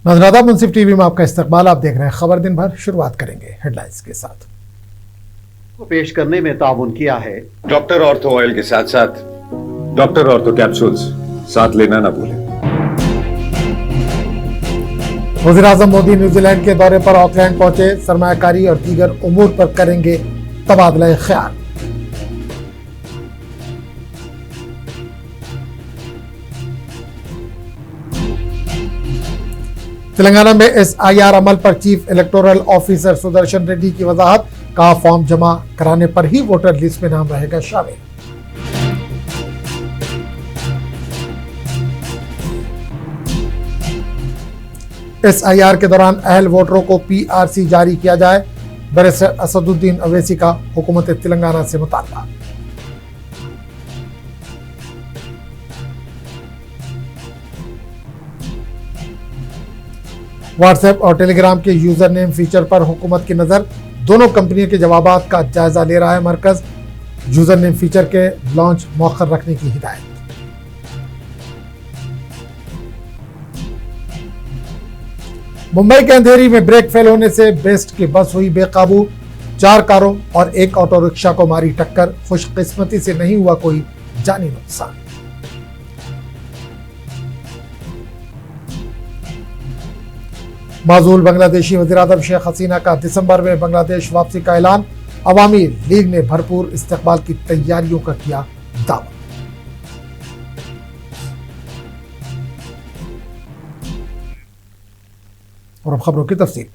नाज़रीन मुंसिफ टीवी में आपका इस्तकबाल। आप देख रहे हैं खबर दिन भर। शुरुआत करेंगे हेडलाइंस के साथ। को पेश करने में ताउन किया है डॉक्टर ऑर्थो ऑयल के साथ साथ डॉक्टर ऑर्थो कैप्सूल्स साथ लेना ना भूलें। वज़ीर-ए-आज़म मोदी न्यूजीलैंड के दौरे पर ऑकलैंड पहुंचे। सरमायाकारी और दीगर उमूर पर करेंगे तबादला ख्याल। तेलंगाना में SIR अमल पर chief electoral officer Sudarshan Reddy की वजाहत। कहा फॉर्म जमा कराने पर ही वोटर लिस्ट में नाम रहेगा शामिल। SIR के दौरान अहल वोटरों को PRC जारी किया जाए। बैरिस्टर असदुद्दीन अवैसी का हुकूमत तेलंगाना से मुतालबा। व्हाट्सएप और टेलीग्राम के यूजर नेम फीचर पर हुकूमत की नजर। दोनों कंपनियों के जवाबात का जायजा ले रहा है मरकज। यूजर नेम फीचर के लॉन्च मौखर रखने की हिदायत। मुंबई के अंधेरी में ब्रेक फेल होने से बेस्ट की बस हुई बेकाबू। 4 कारों और एक ऑटो रिक्शा को मारी टक्कर। खुशकिस्मती से नहीं हुआ कोई जानी नुकसान। माजूल बांग्लादेशी वज़ीर-ए-आज़म शेख हसीना का दिसंबर में बांग्लादेश वापसी का ऐलान। अवामी लीग ने भरपूर इस्तकबाल की तैयारियों का किया दावा। और अब खबरों की तफसील।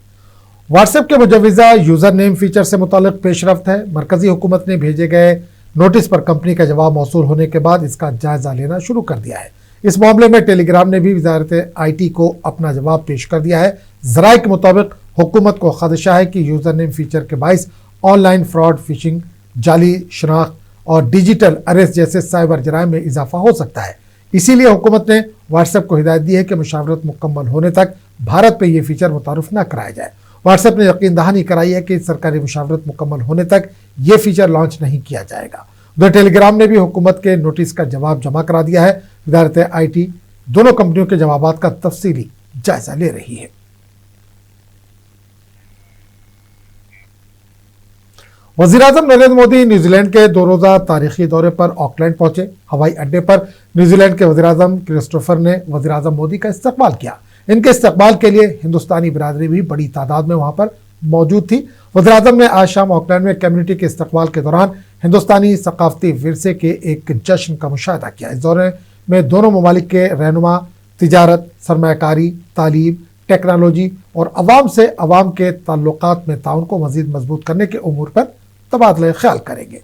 व्हाट्सएप के मुजव्विज़ा यूजर नेम फीचर से मुतालिक पेशरफ्त है। मरकजी हुकूमत ने भेजे गए नोटिस पर कंपनी का जवाब मौसूल होने के बाद इसका जायजा लेना शुरू कर दिया है। इस मामले में टेलीग्राम ने भी वज़ारत IT को अपना जवाब पेश कर दिया है। ज़राए के मुताबिक हुकूमत को खदशा है कि यूजर नेम फीचर के बाइस ऑनलाइन फ्रॉड, फिशिंग, जाली शनाख्त और डिजिटल अरेस्ट जैसे साइबर जराइम में इजाफा हो सकता है। इसीलिए हुकूमत ने व्हाट्सएप को हिदायत दी है कि मुशावरत मुकम्मल होने तक भारत पर यह फीचर मुतारुफ न कराया जाए। व्हाट्सएप ने यकीन दहानी कराई है कि सरकारी मुशावरत मुकम्मल होने तक यह फीचर लॉन्च नहीं किया जाएगा। उधर टेलीग्राम ने भी हुकूमत के नोटिस का जवाब जमा करा दिया है। वज़ारत IT दोनों कंपनियों के जवाबात का तफसीली जायजा ले रही है। वज़ीर-ए-आज़म नरेंद्र मोदी न्यूजीलैंड के 2 रोज़ा तारीखी दौरे पर ऑकलैंड पहुंचे। हवाई अड्डे पर न्यूजीलैंड के वज़ीर-ए-आज़म क्रिस्टोफर ने वज़ीर-ए-आज़म मोदी का इस्तकबाल किया। इनके इस्तकबाल के लिए हिंदुस्तानी बिरादरी भी बड़ी तादाद में वहां पर मौजूद थी। वज़ीर-ए-आज़म ने आज शाम ऑकलैंड में कम्युनिटी के इस्तकबाल के दौरान हिंदुस्तानी सकाफती विरसे के एक जश्न का मुशाहिदा किया। इस दौरे में दोनों ममालिक के रहनुमा तिजारत, सरमायाकारी, तालीम, टेक्नोलॉजी और अवाम से अवाम के ताल्लुकात में ताउन को मजीद मजबूत करने के उमूर पर तबादला ख्याल करेंगे।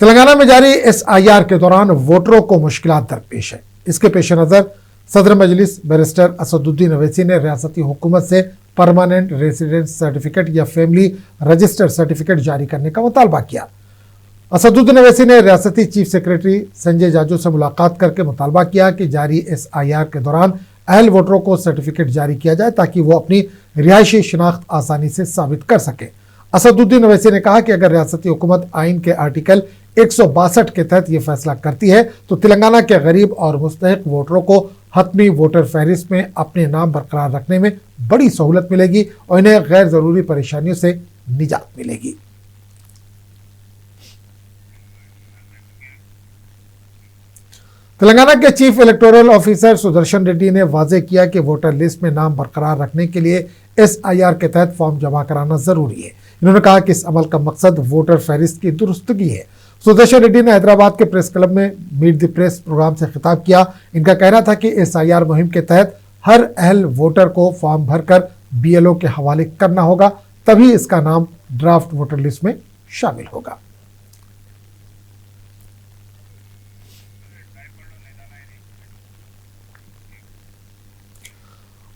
तेलंगाना में जारी SIR के दौरान वोटरों को मुश्किलात दरपेश है। इसके पेश नज़र सदर मजलिस बैरिस्टर असदुद्दीन अवैसी ने रियासती हुकूमत से परमानेंट रेसिडेंस सर्टिफिकेट या फैमिली रजिस्टर सर्टिफिकेट जारी करने का मुतालबा किया। असदुद्दीन अवैसी ने रियासती चीफ सेक्रेटरी संजय जाजू से मुलाकात करके मुतालबा किया कि जारी SIR के दौरान अहल वोटरों को सर्टिफिकेट जारी किया जाए ताकि वो अपनी रिहायशी शनाख्त आसानी से साबित कर सके। असदुद्दीन अवैसी ने कहा कि अगर रियासती हुकूमत आइन के आर्टिकल 162 के तहत यह फैसला करती है तो तेलंगाना के गरीब और मुस्तहिक वोटरों को हतमी वोटर फहरिस्त में अपने नाम बरकरार रखने में बड़ी सहूलत मिलेगी और इन्हें गैर जरूरी परेशानियों से निजात मिलेगी। तेलंगाना के chief electoral officer Sudarshan Reddy ने वाजे किया कि वोटर लिस्ट में नाम बरकरार रखने के लिए SIR के तहत फॉर्म जमा कराना जरूरी है। इन्होंने कहा कि इस अमल का मकसद वोटर फहरिस्त की दुरुस्तगी है। सुदर्शन रेड्डी ने हैदराबाद के प्रेस क्लब में मीट द प्रेस प्रोग्राम से खिताब किया। इनका कहना था कि SIR मुहिम के तहत हर अहल वोटर को फॉर्म भरकर BLO के हवाले करना होगा, तभी इसका नाम ड्राफ्ट वोटर लिस्ट में शामिल होगा।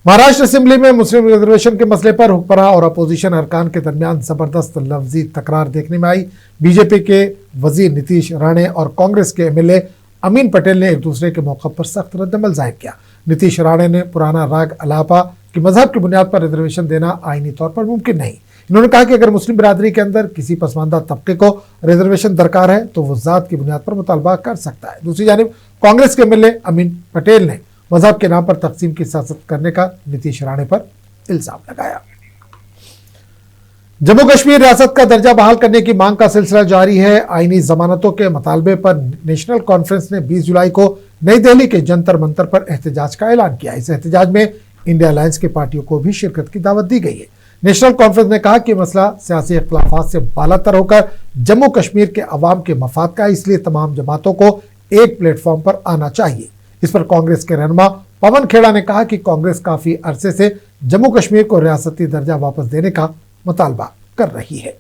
महाराष्ट्र असेंबली में मुस्लिम रिजर्वेशन के मसले पर हुक्मरां और अपोजिशन अरकान के दरमियान जबरदस्त लफ्जी तकरार देखने में आई। बीजेपी के वजीर नीतीश राणे और कांग्रेस के MLA अमीन पटेल ने एक दूसरे के मौके पर सख्त रद्दमल जाहिर किया। नीतीश राणे ने पुराना राग अलापा कि मजहब की बुनियाद पर रिजर्वेशन देना आईनी तौर पर मुमकिन नहीं। इन्होंने कहा कि अगर मुस्लिम बिरादरी के अंदर किसी पसमानदा तबके को रिजर्वेशन दरकार है तो वो जात की बुनियाद पर मुतालबा कर सकता है। दूसरी जानिब कांग्रेस के एमएलए अमीन पटेल ने मजहब के नाम पर तकसीम की सियासत करने का नीतीश राणे पर इल्जाम लगाया। जम्मू कश्मीर रियासत का दर्जा बहाल करने की मांग का सिलसिला जारी है। आईनी जमानतों के मुतालबे पर नेशनल कॉन्फ्रेंस ने 20 जुलाई को नई दिल्ली के जंतर मंतर पर एहतजाज का ऐलान किया। इस एहतजाज में इंडिया अलायंस की पार्टियों को भी शिरकत की दावत दी गई है। नेशनल कॉन्फ्रेंस ने कहा कि मसला सियासी इख्तिलाफात से बालातर होकर जम्मू कश्मीर के अवाम के मफाद का है, इसलिए तमाम जमातों को एक प्लेटफॉर्म पर आना चाहिए। इस पर कांग्रेस के रहनुमा पवन खेड़ा ने कहा कि कांग्रेस काफी अरसे से जम्मू कश्मीर को रियासती दर्जा वापस देने का मुतालबा कर रही है।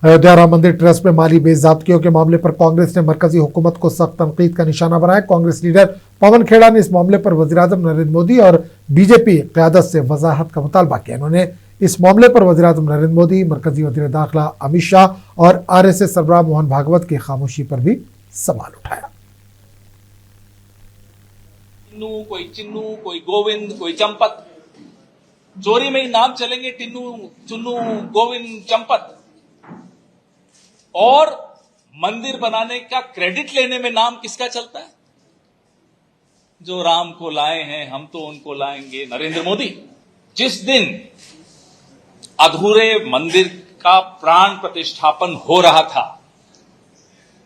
अयोध्या राम मंदिर ट्रस्ट में माली बेज़ाब्तियों के मामले पर कांग्रेस ने मरकजी हुकूमत को सख्त तनकीद का निशाना बनाया। कांग्रेस लीडर पवन खेड़ा ने इस मामले पर वज़ीर-ए-आज़म नरेंद्र मोदी और बीजेपी क़यादत से वजाहत का मुतालबा किया। उन्होंने इस मामले पर वज़ीर-ए-आज़म नरेंद्र मोदी, मरकजी वज़ीर दाखिला अमित शाह और आरएसएस सरबराह मोहन भागवत की खामोशी पर भी सवाल उठाया। कोई चिन्नू, कोई गोविंद, कोई चंपत, चोरी में ही नाम चलेंगे टिन्नू, चुन्नू, गोविंद, चंपत, और मंदिर बनाने का क्रेडिट लेने में नाम किसका चलता है? जो राम को लाए हैं हम तो उनको लाएंगे नरेंद्र मोदी। जिस दिन अधूरे मंदिर का प्राण प्रतिष्ठापन हो रहा था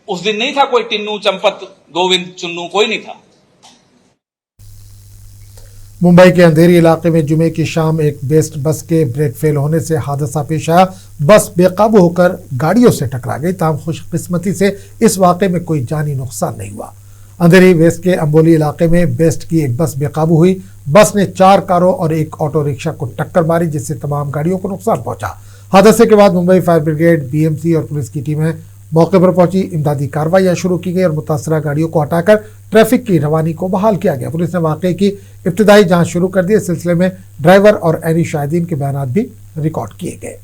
उस दिन नहीं था कोई टिन्नू, चंपत, गोविंद, चुन्नू, कोई नहीं था। मुंबई के अंधेरी इलाके में जुमे की शाम एक बेस्ट बस के ब्रेक फेल होने से हादसा पेश आया। बस बेकाबू होकर गाड़ियों से टकरा गई। ताहम खुशकिस्मती से इस वाक़े में कोई जानी नुकसान नहीं हुआ। अंधेरी वेस्ट के अंबोली इलाके में बेस्ट की एक बस बेकाबू हुई। बस ने 4 कारों और एक ऑटो रिक्शा को टक्कर मारी, जिससे तमाम गाड़ियों को नुकसान पहुंचा। हादसे के बाद मुंबई फायर ब्रिगेड, बीएमसी और पुलिस की टीमें मौके पर पहुंची। इमदादी कार्रवाइयां शुरू की गई और मुतासरा गाड़ियों को हटाकर ट्रैफिक की रवानी को बहाल किया गया। पुलिस ने वाकये की इब्तिदाई जांच शुरू कर दी। इस सिलसिले में ड्राइवर और एनी शाहिदीन के बयान भी रिकॉर्ड किए गए।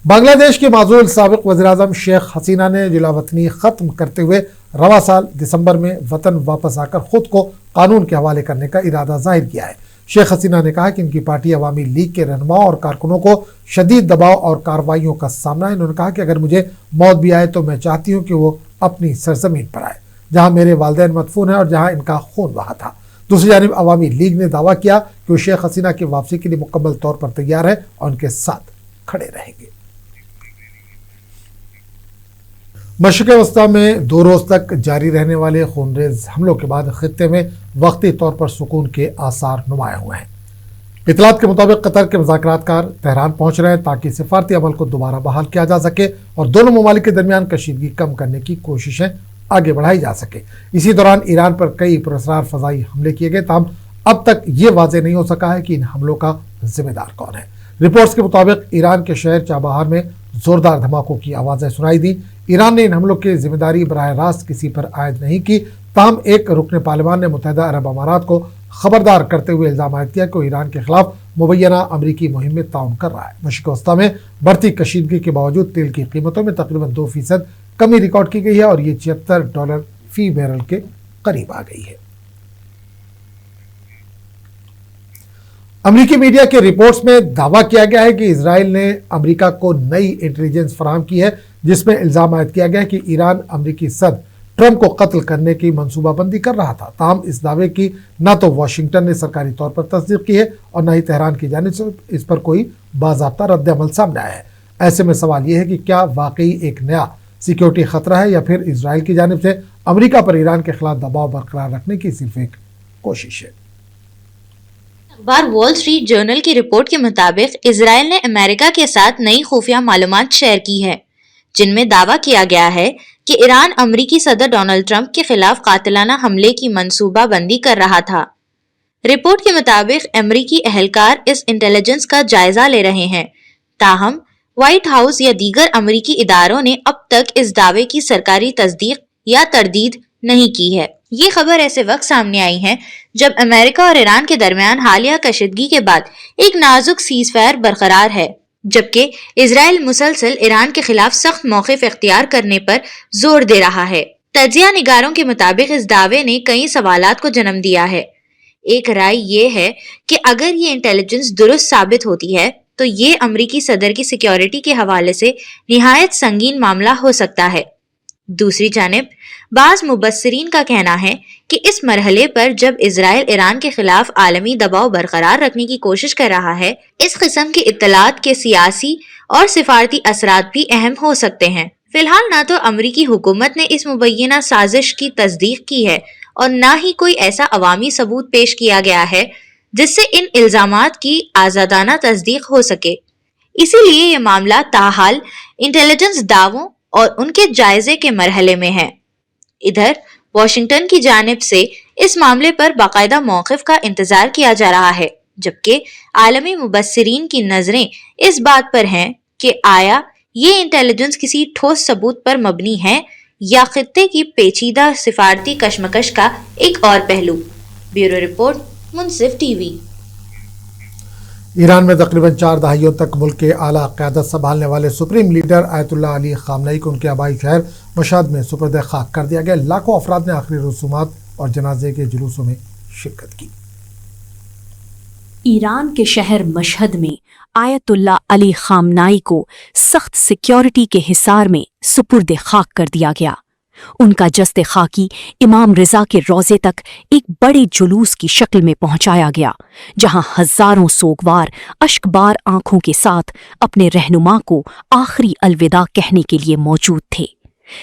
बांग्लादेश के माजूल साबिक वज़ीर-ए-आज़म शेख हसीना ने जिलावतनी खत्म करते हुए रवा साल दिसंबर में वतन वापस आकर खुद को कानून के हवाले करने का इरादा जाहिर किया है। शेख हसीना ने कहा कि इनकी पार्टी अवामी लीग के रहनुमाओं और कारकुनों को शदीद दबाव और कार्रवाइयों का सामना है। उन्होंने कहा कि अगर मुझे मौत भी आए तो मैं चाहती हूँ कि वो अपनी सरजमीन पर आए जहाँ मेरे वालिदैन मदफून हैं और जहाँ इनका खून बहा था। दूसरी जानिब अवामी लीग ने दावा किया कि वो शेख हसीना की वापसी के लिए मुकम्मल तौर पर तैयार है और उनके साथ खड़े रहेंगे। मशरिक़ वस्ता में 2 रोज तक जारी रहने वाले खूनरेज हमलों के बाद खित्ते में वक्ती तौर पर सुकून के आसार नुमाया हुए हैं। इतलात के मुताबिक कतर के मुज़ाकरातकार तेहरान पहुंच रहे हैं ताकि सिफारती अमल को दोबारा बहाल किया जा सके और दोनों ममालिक के दरमियान कशीदगी कम करने की कोशिशें आगे बढ़ाई जा सके। इसी दौरान ईरान पर कई पुरस्कार फजाई हमले किए गए। ताहम अब तक ये वाज़ेह नहीं हो सका है कि इन हमलों का जिम्मेदार कौन है। रिपोर्ट्स के मुताबिक ईरान के शहर चाबहार में जोरदार धमाकों की आवाज़ें सुनाई दी। ईरान ने इन हमलों की जिम्मेदारी बराह रास्त किसी पर आयद नहीं की। ताहम एक रुकन पार्लियामान ने मुत्तहिदा अरब अमारात को खबरदार करते हुए इल्जाम आयद किया कि वो ईरान के खिलाफ मुबैना अमरीकी मुहिम में ताउन कर रहा है। मशरिक़ वस्ता में बढ़ती कशीदगी के बावजूद तेल की कीमतों में तकरीबन 2% कमी रिकॉर्ड की गई है और ये $76 फी बैरल के करीब आ गई है। अमरीकी मीडिया के रिपोर्ट्स में दावा किया गया है कि इजराइल ने अमेरिका को नई इंटेलिजेंस फराहम की है, जिसमें इल्जाम आयद किया गया है कि ईरान अमरीकी सदर ट्रंप को कत्ल करने की मंसूबाबंदी कर रहा था। ताहम इस दावे की न तो वाशिंगटन ने सरकारी तौर पर तस्दीक की है और न ही तेहरान की जानिब से इस पर कोई बाज़ाब्ता रद्द-ए-अमल सामने आया है। ऐसे में सवाल यह है कि क्या वाकई एक नया सिक्योरिटी खतरा है या फिर इजराइल की जानिब से अमरीका पर ईरान के खिलाफ दबाव बरकरार रखने की सिर्फ एक कोशिश है। अखबार वॉल स्ट्रीट जर्नल की रिपोर्ट के मुताबिक इजराइल ने अमेरिका के साथ नई खुफिया मालूमात शेयर की है, जिनमें दावा किया गया है कि ईरान अमरीकी सदर डोनाल्ड ट्रंप के खिलाफ कातिलाना हमले की मंसूबा बंदी कर रहा था। रिपोर्ट के मुताबिक अमरीकी अहलकार इस इंटेलिजेंस का जायजा ले रहे हैं। ताहम व्हाइट हाउस या दीगर अमरीकी इदारों ने अब तक इस दावे की सरकारी तस्दीक या तरदीद नहीं की है। ये खबर ऐसे वक्त सामने आई है जब अमेरिका और ईरान के दरमियान हालिया कशीदगी के बाद एक नाजुक सीज़फायर बरकरार है, जबकि इजराइल मुसलसल ईरान के खिलाफ सख्त मौक़िफ़ इख्तियार करने पर जोर दे रहा है। तजिया निगारों के मुताबिक इस दावे ने कई सवालात को जन्म दिया है। ایک رائے یہ ہے کہ اگر یہ انٹیلیجنس درست ثابت ہوتی ہے تو یہ امریکی صدر کی سیکیورٹی کے حوالے سے نہایت سنگین معاملہ ہو سکتا ہے۔ دوسری جانب بعض مبصرین کا کہنا ہے کہ اس مرحلے پر جب اسرائیل ایران کے خلاف عالمی دباؤ برقرار رکھنے کی کوشش کر رہا ہے، اس قسم کی اطلاعات کے سیاسی اور سفارتی اثرات بھی اہم ہو سکتے ہیں۔ فی الحال نہ تو امریکی حکومت نے اس مبینہ سازش کی تصدیق کی ہے اور نہ ہی کوئی ایسا عوامی ثبوت پیش کیا گیا ہے جس سے ان الزامات کی آزادانہ تصدیق ہو سکے۔ اسی لیے یہ معاملہ تاحال انٹیلیجنس دعووں اور ان کے جائزے کے مرحلے میں ہے۔ ادھر واشنگٹن کی جانب سے اس معاملے پر باقاعدہ موقف کا انتظار کیا جا رہا ہے، جبکہ عالمی مبصرین کی نظریں اس بات پر ہیں کہ آیا یہ انٹیلیجنس کسی ٹھوس ثبوت پر مبنی ہے یا خطے کی پیچیدہ سفارتی کشمکش کا ایک اور پہلو۔ بیورو رپورٹ، منصف ٹی وی۔ ایران میں تقریباً 4 دہائیوں تک ملک کے اعلیٰ قیادت سنبھالنے والے سپریم لیڈر آیت اللہ علی خامنئی کو ان کے آبائی شہر مشہد میں سپرد خاک کر دیا گیا۔ لاکھوں افراد نے آخری رسومات اور جنازے کے جلوسوں میں شرکت کی۔ ایران کے شہر مشہد میں آیت اللہ علی خامنئی کو سخت سیکیورٹی کے حصار میں سپرد خاک کر دیا گیا۔ ان کا جسد خاکی امام رضا کے روضے تک ایک بڑے جلوس کی شکل میں پہنچایا گیا، جہاں ہزاروں سوگوار اشک بار آنکھوں کے ساتھ اپنے رہنما کو آخری الوداع کہنے کے لیے موجود تھے۔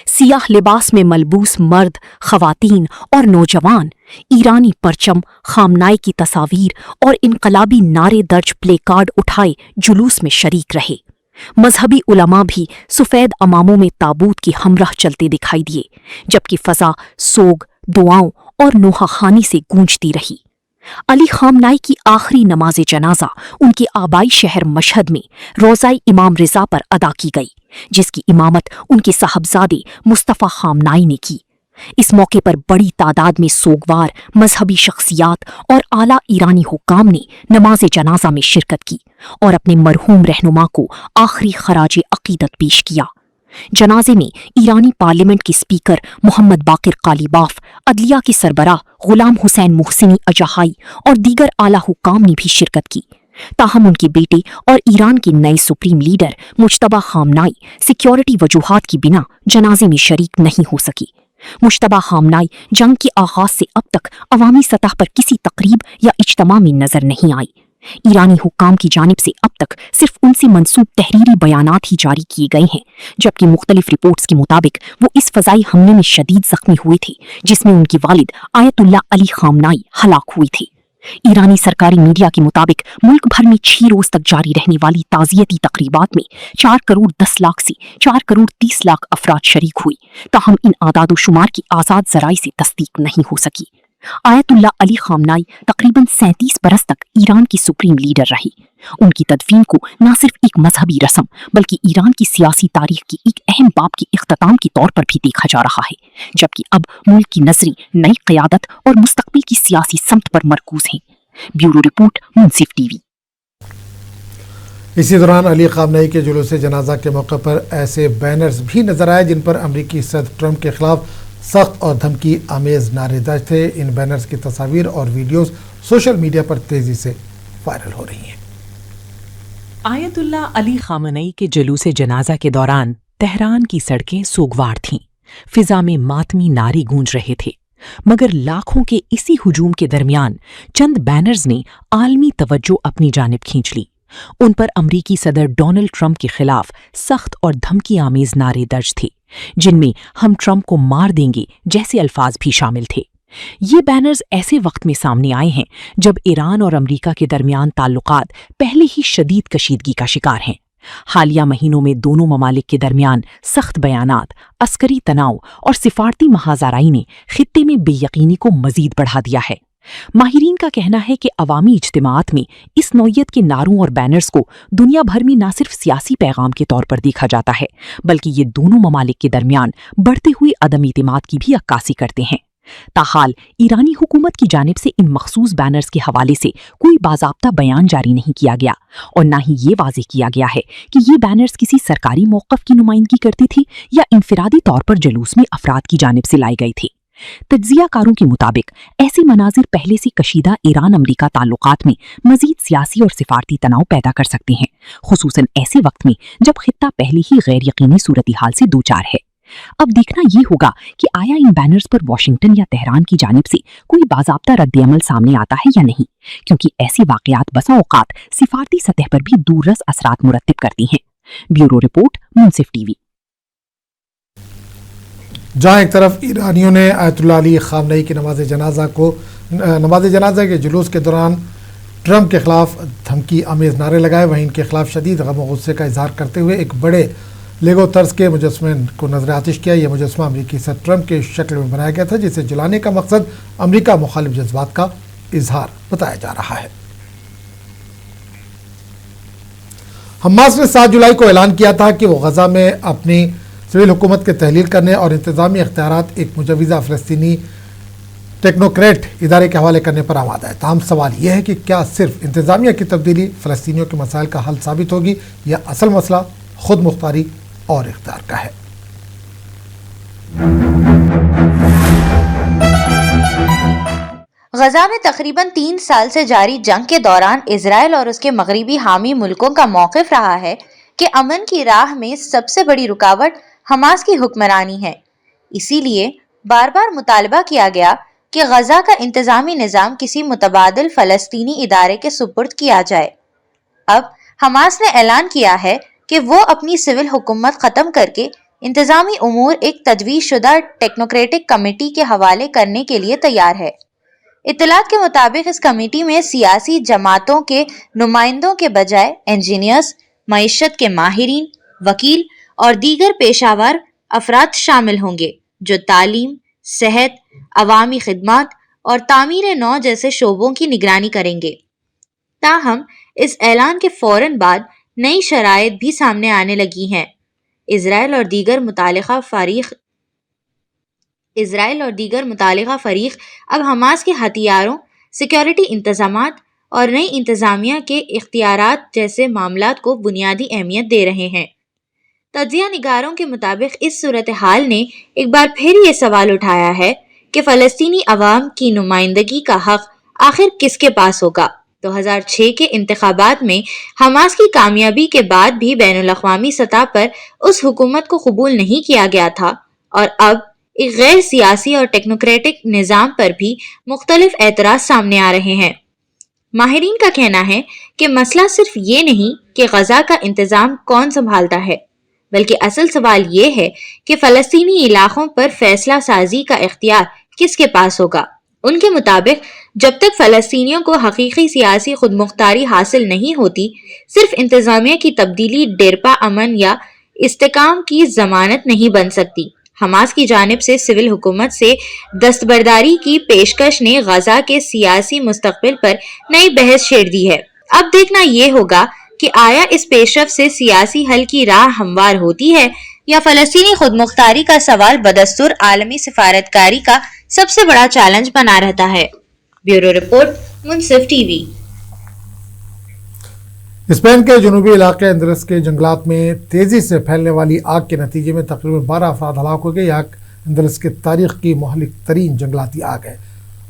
سیاہ لباس میں ملبوس مرد، خواتین اور نوجوان ایرانی پرچم، خامنئی کی تصاویر اور انقلابی نعرے درج پلے کارڈ اٹھائے جلوس میں شریک رہے۔ مذہبی علماء بھی سفید عماموں میں تابوت کی ہمراہ چلتے دکھائی دیے، جبکہ فضا سوگ، دعاؤں اور نوحہ خوانی سے گونجتی رہی۔ علی خامنئی کی آخری نماز جنازہ ان کے آبائی شہر مشہد میں روضہ امام رضا پر ادا کی گئی، جس کی امامت ان کے صاحبزادے مصطفیٰ خامنئی نے کی۔ اس موقع پر بڑی تعداد میں سوگوار، مذہبی شخصیات اور اعلیٰ ایرانی حکام نے نماز جنازہ میں شرکت کی اور اپنے مرحوم رہنما کو آخری خراج عقیدت پیش کیا۔ جنازے میں ایرانی پارلیمنٹ کے اسپیکر محمد باقر قالیباف، عدلیہ کے سربراہ غلام حسین محسنی اجاہائی اور دیگر اعلیٰ حکام نے بھی شرکت کی۔ تاہم ان کے بیٹے اور ایران کے نئے سپریم لیڈر مجتبیٰ خامنئی سیکیورٹی وجوہات کی بنا جنازے میں شریک نہیں ہو سکی۔ مجتبیٰ خامنئی جنگ کے آغاز سے اب تک عوامی سطح پر کسی تقریب یا اجتماع میں نظر نہیں آئی۔ ایرانی حکام کی جانب سے اب تک صرف ان سے منسوب تحریری بیانات ہی جاری کیے گئے ہیں، جبکہ مختلف رپورٹس کے مطابق وہ اس فضائی حملے میں شدید زخمی ہوئے تھے جس میں ان کے والد آیت اللہ علی خامنئی ہلاک ہوئے تھے۔ ایرانی سرکاری میڈیا کے مطابق ملک بھر میں 6 روز تک جاری رہنے والی تعزیتی تقریبات میں 4 کروڑ 10 لاکھ سے 4 کروڑ 30 لاکھ افراد شریک ہوئے، تاہم ان اعداد و شمار کی آزاد ذرائع سے تصدیق نہیں ہو سکی۔ آیت اللہ علی خامنئی تقریباً 37 برس تک ایران کی سپریم لیڈر رہی۔ ان کی تدفین کو نہ صرف ایک مذہبی رسم بلکہ ایران کی سیاسی تاریخ کی ایک اہم باب کے اختتام کے طور پر بھی دیکھا جا رہا ہے، جبکہ اب ملک کی نظریں نئی قیادت اور مستقبل کی سیاسی سمت پر مرکوز ہیں۔ بیورو رپورٹ، منصف ٹی وی۔ اسی دوران علی خامنئی کے جلوس جنازہ کے موقع پر ایسے بینرز بھی نظر آئے جن پر امریکی صدر ٹرمپ کے خلاف سخت اور دھمکی آمیز نعرے درج تھے۔ ان بینرز کی تصاویر اور ویڈیوز سوشل میڈیا پر تیزی سے وائرل ہو رہی ہیں۔ آیت اللہ علی خامنئی کے جلوس جنازہ کے دوران تہران کی سڑکیں سوگوار تھیں، فضا میں ماتمی نعرے گونج رہے تھے، مگر لاکھوں کے اسی ہجوم کے درمیان چند بینرز نے عالمی توجہ اپنی جانب کھینچ لی۔ ان پر امریکی صدر ڈونلڈ ٹرمپ کے خلاف سخت اور دھمکی آمیز نعرے درج تھے، جن میں ہم ٹرمپ کو مار دیں گے جیسے الفاظ بھی شامل تھے۔ یہ بینرز ایسے وقت میں سامنے آئے ہیں جب ایران اور امریکہ کے درمیان تعلقات پہلے ہی شدید کشیدگی کا شکار ہیں۔ حالیہ مہینوں میں دونوں ممالک کے درمیان سخت بیانات، عسکری تناؤ اور سفارتی محاذ آرائی نے خطے میں بے یقینی کو مزید بڑھا دیا ہے۔ ماہرین کا کہنا ہے کہ عوامی اجتماعات میں اس نوعیت کے نعروں اور بینرز کو دنیا بھر میں نہ صرف سیاسی پیغام کے طور پر دیکھا جاتا ہے بلکہ یہ دونوں ممالک کے درمیان بڑھتے ہوئے عدم اعتماد کی بھی عکاسی کرتے ہیں۔ تاحال ایرانی حکومت کی جانب سے ان مخصوص بینرز کے حوالے سے کوئی باضابطہ بیان جاری نہیں کیا گیا اور نہ ہی یہ واضح کیا گیا ہے کہ یہ بینرز کسی سرکاری موقف کی نمائندگی کرتی تھی یا انفرادی طور پر جلوس میں افراد کی جانب سے لائے گئے تھے۔ तज्जियाकारों के मुताबिक ऐसे मनाजिर पहले से कशीदा ईरान अमरीका ताल्लुकात में मजीद सियासी और सिफारती तनाव पैदा कर सकते हैं, खुसूसन ऐसे वक्त में जब खित्ता पहले ही गैर यकीनी सूरत हाल से दो चार है। अब देखना ये होगा कि आया इन बैनर्स पर वॉशिंगटन या तेहरान की जानिब से कोई बाज़ाब्ता रद्द-ए-अमल सामने आता है या नहीं, क्योंकि ऐसी वाक़यात बसा औक़ात सिफारती सतह पर भी दूररस असरात मुरत्तिब करती हैं। ब्यूरो रिपोर्ट, मुंसिफ टीवी। जहां एक तरफ ईरानियों ने आयतुल्लाह अली खामनई की नमाज जनाजा के जुलूस के दौरान ट्रंप के खिलाफ धमकी आमेज नारे लगाए, वहीं इनके खिलाफ शदीद गम और गुस्से का इजहार करते हुए एक बड़े लेगो तर्ज के मुजस्मे को नजर आतिश किया। यह मुजस्मा अमरीकी सदर ट्रंप के शक्ल में बनाया गया था, जिसे जलाने का मकसद अमरीका मुखालिफ जज्बात का इजहार बताया जा रहा है। हमास ने 7 जुलाई को ऐलान किया था कि वो गजा में अपनी सिविल हुकूमत के तहलील करने और इंतजामी इख्तियारात एक मुजवज़ा फ़लस्तीनी टेक्नोक्रेट इदारे के हवाले करने पर आमादा है। ताहम सवाल यह है कि क्या सिर्फ इंतजामिया की तब्दीली फ़लस्तीनियों के मसाइल का हल साबित होगी या असल मसला खुद मुख्तारी और इख्तियार का है। गजा में तकरीबन 3 साल से जारी जंग के दौरान इजराइल और उसके मगरिबी हामी मुल्कों का मौक़िफ़ रहा है कि अमन की राह में सबसे बड़ी रुकावट हमास की हुक्मरानी है। इसीलिए बार बार मुतालबा किया गया कि गजा का इंतजामी निज़ाम किसी मुतबादिल फ़लस्तीनी इदारे के सुपुर्द किया जाए। अब हमास ने ऐलान किया है कि वो अपनी सिविल हुकूमत ख़त्म करके इंतजामी उमूर एक तजवीज़ शुदा टेक्नोक्रेटिक कमेटी के हवाले करने के लिए तैयार है। इत्तलात के मुताबिक इस कमेटी में सियासी जमातों के नुमाइंदों के बजाय इंजीनियर्स, मईशत के माहिरीन, वकील और दीगर पेशावर अफराद शामिल होंगे जो तालीम, सेहत, अवामी खिदमात और तामीर नौ जैसे शोबों की निगरानी करेंगे। ताहम इस ऐलान के फौरन बाद नई शराइत भी सामने आने लगी हैं। इजराइल और दीगर मुतालिका फरीक अब हमास के हथियारों, सिक्योरिटी इंतजामात और नई इंतजामिया के इख्तियारात जैसे मामलात को बुनियादी अहमियत दे रहे हैं। तज्जिया निगारों के मुताबिक इस सूरत हाल ने एक बार फिर ये सवाल उठाया है कि फ़लस्तीनी अवाम की नुमाइंदगी का हक आखिर किसके पास होगा। 2006 के इंतखाबात में हमास की कामयाबी के बाद भी बैनुल अक़वामी सतह पर उस हुकूमत को कबूल नहीं किया गया था और अब एक गैर सियासी और टेक्नोक्रेटिक निज़ाम पर भी मुख्तलिफ एतराज़ सामने आ रहे हैं। माहिरीन का कहना है कि मसला सिर्फ ये नहीं कि गजा का इंतज़ाम कौन संभालता है, बल्कि असल सवाल ये है कि फ़लस्तीनी इलाकों पर फैसला साजी का इख्तियार किसके पास होगा। उनके मुताबिक जब तक फ़लस्तीनियों को हकीकी सियासी खुदमुख्तारी हासिल नहीं होती, सिर्फ इंतज़ामिया की तब्दीली डेरपा अमन या इस्तेकाम की ज़मानत नहीं बन सकती। हमास की जानिब से सिविल हुकूमत से दस्तबरदारी की पेशकश ने गजा के सियासी मुस्तकबिल पर नई बहस छेड़ दी है। अब देखना ये होगा कि आया इस पेशरफ से सियासी हल की राह हमवार होती है या फ़लस्तीनी खुदमुख्तारी का सवाल बदस्तूर आलमी सिफारतकारी का सबसे बड़ा चैलेंज बना रहता है। ब्यूरो रिपोर्ट, मुंसिफ टीवी। स्पेन के जनूबी इलाके अंदरस के जंगलात में तेज़ी से फैलने वाली आग के नतीजे में तकरीबन 12 अफराद हलाक हो गए। आग अंदरस की तारीख की मुहलिक तरीन जंगलाती आग है।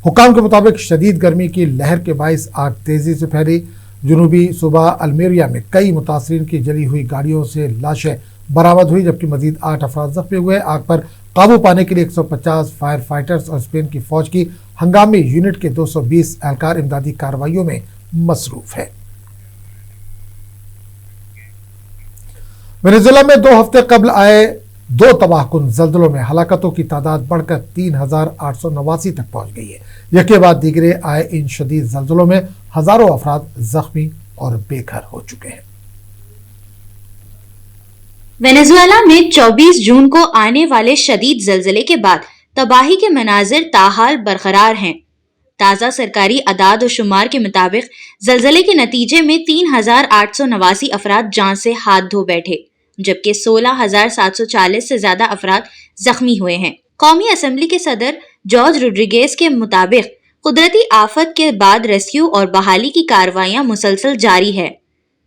हुकाम के मुताबिक शदीद गर्मी की लहर के बाइस आग तेज़ी से फैली। जनूबी सूबा अल्मेरिया में कई मुतासरीन की जली हुई गाड़ियों से लाशें बरामद हुई, जबकि मजीद 8 अफराद जख्मी हुए। आग पर काबू पाने के लिए 150 फायर फाइटर्स और स्पेन की फौज की हंगामी यूनिट के 220 एहलकार इमदादी कार्रवाइयों में मसरूफ है। वेनेजुएला में 2 हफ्ते कबल आए 2 तबाहकुन जल्जलों में हलाकतों की तादाद बढ़कर 3889 तक पहुंच गई है। यके बाद दीगरे आए इन शदीद जल्जलों में हजारों अफराद जख्मी और बेघर हो चुके हैं। वेनेजुएला में 24 जून को आने वाले शदीद जल्जले के बाद तबाही के मनाजिर ताहाल बरकरार हैं। ताज़ा सरकारी अदाद और शुमार के मुताबिक जल्जले के नतीजे में 3889 अफराद जान से हाथ धो बैठे, जबकि 16,740 से ज्यादा अफराद जख्मी हुए हैं। कौमी असम्बली के सदर जॉर्ज रोड्रिगेज के मुताबिक कुदरती आफत के बाद रेस्क्यू और बहाली की कार्रवाइयां मुसलसल जारी है।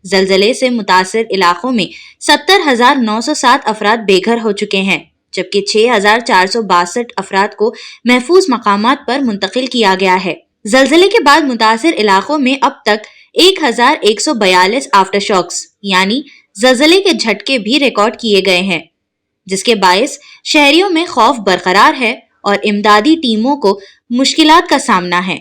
जल्जले से मुतासिर इलाकों में 70,907 अफराद बेघर हो चुके हैं, جبکہ 6,462 افراد کو محفوظ مقامات پر منتقل کیا گیا ہے۔ زلزلے کے بعد متاثر علاقوں میں اب تک 1,142 آفٹر شاکس یعنی زلزلے کے جھٹکے بھی ریکارڈ کیے گئے ہیں، جس کے باعث شہریوں میں خوف برقرار ہے اور امدادی ٹیموں کو مشکلات کا سامنا ہے۔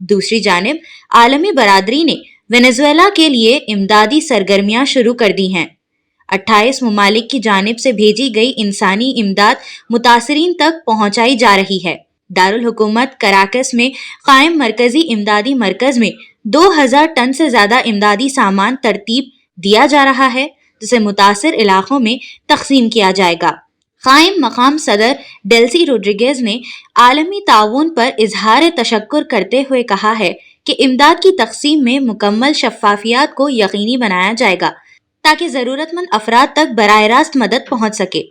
دوسری جانب عالمی برادری نے وینزویلا کے لیے امدادی سرگرمیاں شروع کر دی ہیں۔ 28 ممالک کی جانب سے بھیجی گئی انسانی امداد متاثرین تک پہنچائی جا رہی ہے۔ دارالحکومت کراکس میں قائم مرکزی امدادی مرکز میں 2,000 ٹن سے زیادہ امدادی سامان ترتیب دیا جا رہا ہے، جسے متاثر علاقوں میں تقسیم کیا جائے گا۔ قائم مقام صدر ڈیلسی روڈریگز نے عالمی تعاون پر اظہار تشکر کرتے ہوئے کہا ہے کہ امداد کی تقسیم میں مکمل شفافیت کو یقینی بنایا جائے گا تاکہ ضرورت مند افراد تک براہ راست مدد پہنچ سکے۔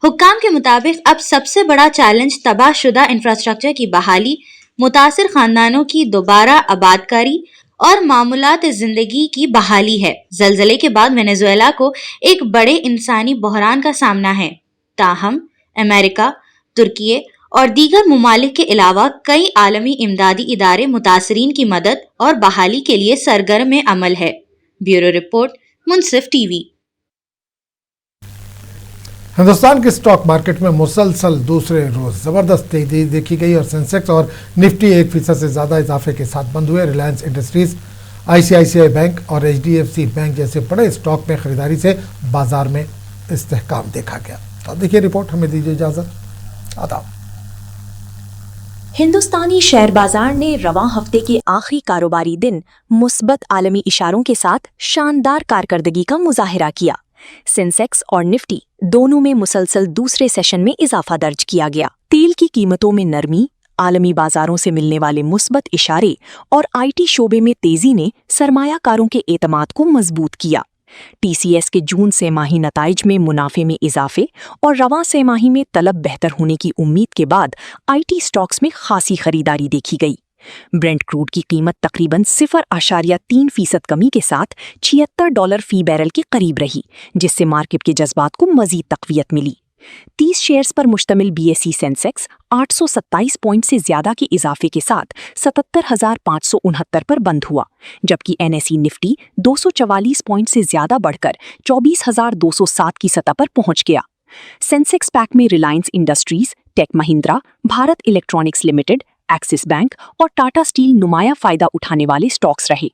حکام کے مطابق اب سب سے بڑا چیلنج تباہ شدہ انفراسٹرکچر کی بحالی، متاثر خاندانوں کی دوبارہ آبادکاری اور معمولات زندگی کی بحالی ہے۔ زلزلے کے بعد وینزویلا کو ایک بڑے انسانی بحران کا سامنا ہے، تاہم امریکہ، ترکی اور دیگر ممالک کے علاوہ کئی عالمی امدادی ادارے متاثرین کی مدد اور بحالی کے لیے سرگرم عمل ہے۔ بیورو رپورٹ، منصف ٹی وی۔ ہندوستان کے سٹاک مارکیٹ میں مسلسل دوسرے روز زبردست تیزی دیکھی گئی اور سینسیکس اور نفٹی 1% سے زیادہ اضافے کے ساتھ بند ہوئے۔ ریلائنس انڈسٹریز، ICICI بینک اور HDFC بینک جیسے بڑے سٹاک میں خریداری سے بازار میں استحکام دیکھا گیا۔ تو دیکھیے رپورٹ، ہمیں دیجیے اجازت، آداب۔ ہندوستانی شیئر بازار نے رواں ہفتے کے آخری کاروباری دن مثبت عالمی اشاروں کے ساتھ شاندار کارکردگی کا مظاہرہ کیا۔ سینسیکس اور نفٹی دونوں میں مسلسل دوسرے سیشن میں اضافہ درج کیا گیا۔ تیل کی قیمتوں میں نرمی، عالمی بازاروں سے ملنے والے مثبت اشارے اور IT شعبے میں تیزی نے سرمایہ کاروں کے اعتماد کو مضبوط کیا۔ TCS کے جون سہ ماہی نتائج میں منافع میں اضافے اور رواں سہ ماہی میں طلب بہتر ہونے کی امید کے بعد IT سٹاکس میں خاصی خریداری دیکھی گئی۔ برنٹ کروڈ کی قیمت تقریباً 0.3% کمی کے ساتھ $76 فی بیرل کے قریب رہی، جس سے مارکیٹ کے جذبات کو مزید تقویت ملی۔ 30 شیئرز پر مشتمل BSE سینسیکس 827 پوائنٹ سے زیادہ کے اضافے کے ساتھ 77,569 پر بند ہوا، جبکہ NSE نفٹی 244 پوائنٹ سے زیادہ بڑھ کر 24,207 کی سطح پر پہنچ گیا۔ سینسیکس پیک میں ریلائنس انڈسٹریز، ٹیک مہندرا، بھارت الیکٹرانکس لمیٹڈ، ایکسس بینک اور ٹاٹا اسٹیل نمایاں فائدہ اٹھانے والے سٹاکس رہے۔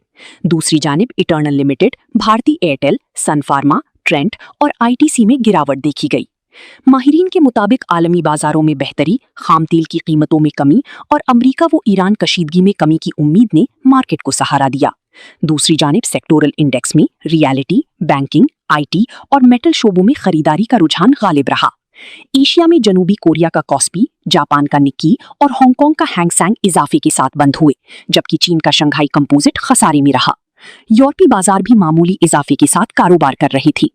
دوسری جانب ایٹرنل لمیٹڈ، بھارتی ایئرٹیل، سن فارما، ٹرینٹ اور ITC میں گراوٹ دیکھی گئی۔ ماہرین کے مطابق عالمی بازاروں میں بہتری، خام تیل کی قیمتوں میں کمی اور امریکہ و ایران کشیدگی میں کمی کی امید نے مارکیٹ کو سہارا دیا۔ دوسری جانب سیکٹورل انڈیکس میں ریالٹی، بینکنگ، IT اور میٹل شعبوں میں خریداری کا رجحان غالب رہا۔ ایشیا میں جنوبی کوریا کا کاسپی، جاپان کا نکی اور ہانگ کانگ کا ہینگ سینگ اضافے کے ساتھ بند ہوئے، جبکہ چین کا شنگھائی کمپوزٹ خسارے میں رہا۔ یورپی بازار بھی معمولی اضافے کے ساتھ کاروبار کر رہی تھی،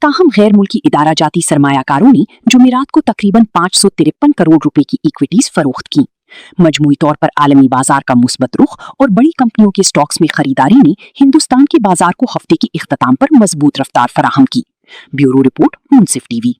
تاہم غیر ملکی ادارہ جاتی سرمایہ کاروں نے جمعرات کو تقریباً 553 کروڑ روپے کی ایکویٹیز فروخت کی۔ مجموعی طور پر عالمی بازار کا مثبت رخ اور بڑی کمپنیوں کے سٹاکس میں خریداری نے ہندوستان کے بازار کو ہفتے کے اختتام پر مضبوط رفتار فراہم کی۔ بیورو رپورٹ، منصف ٹی وی۔